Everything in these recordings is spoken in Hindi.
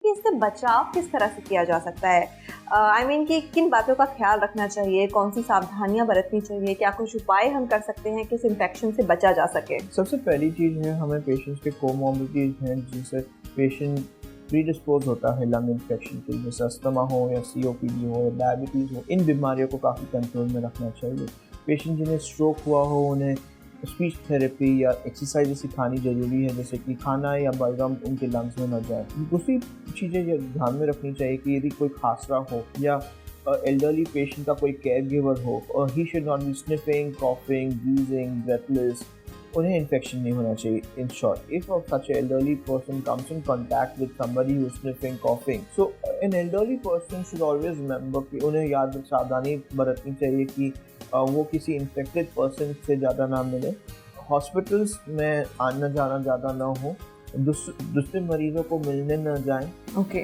कि इससे बचाव किस तरह से किया जा सकता है? आई मीन कि किन बातों का ख्याल रखना चाहिए, कौन सी सावधानियां बरतनी चाहिए, क्या कुछ उपाय हम कर सकते हैं कि इस इन्फेक्शन से बचा जा सके? सबसे पहली चीज़ है, हमें पेशेंट्स के कोमॉर्बिडिटीज़ हैं जिनसे पेशेंट प्रीडिस्पोज होता है लंग इन्फेक्शन के, जैसे अस्थमा हो या सीओपीडी हो या डायबिटीज़ हो, इन बीमारियों को काफ़ी कंट्रोल में रखना चाहिए। पेशेंट जिन्हें स्ट्रोक हुआ हो उन्हें स्पीच थेरेपी या एक्सरसाइज सिखानी ज़रूरी है, जैसे कि खाना या बलगम उनके लंग्स में न जाए। दूसरी चीज़ें ये ध्यान में रखनी चाहिए कि यदि कोई खांसरा हो या एल्डरली पेशेंट का कोई केयर गिवर हो, और he should not be sniffing, coughing, wheezing, breathless, उन्हें इन्फेक्शन नहीं होना चाहिए। In short, if such an elderly person comes in contact with somebody who is sniffing, coughing, so an elderly person should always remember कि उन्हें सावधानी बरतनी चाहिए कि वो किसी इन्फेक्टेड पर्सन से ज़्यादा ना मिले, हॉस्पिटल्स में आना जाना ज़्यादा ना हो, दूसरे मरीजों को मिलने न जाएं। ओके।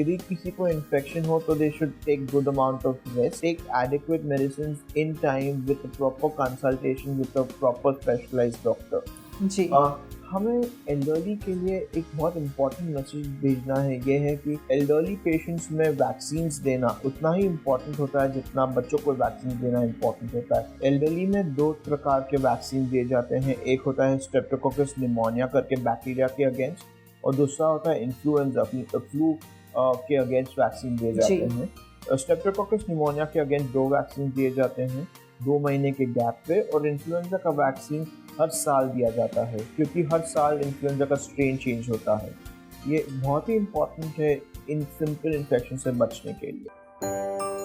यदि किसी को इन्फेक्शन हो तो they should take good amount of rest, take adequate medicine in time with proper consultation with a proper specialized doctor. जी। हमें एल्डरली के लिए एक बहुत इम्पॉर्टेंट मैसेज भेजना है, ये है कि एल्डरली पेशेंट्स में वैक्सीन देना उतना ही इम्पॉर्टेंट होता है जितना बच्चों को वैक्सीन देना इम्पॉर्टेंट होता है। एल्डरली में 2 प्रकार के वैक्सीन दिए जाते हैं, एक होता है स्ट्रेप्टोकोकस निमोनिया करके बैक्टीरिया के अगेंस्ट, और दूसरा होता है इन्फ्लुएंजा, फ्लू के अगेंस्ट वैक्सीन दिए जाते हैं। स्ट्रेप्टोकोकस निमोनिया के अगेंस्ट 2 वैक्सीन दिए जाते हैं 2 महीने के गैप पे, और इन्फ्लुएंजा का वैक्सीन हर साल दिया जाता है, क्योंकि हर साल इन्फ्लुएंजा का स्ट्रेन चेंज होता है। ये बहुत ही इम्पोर्टेंट है इन सिंपल इन्फेक्शन से बचने के लिए।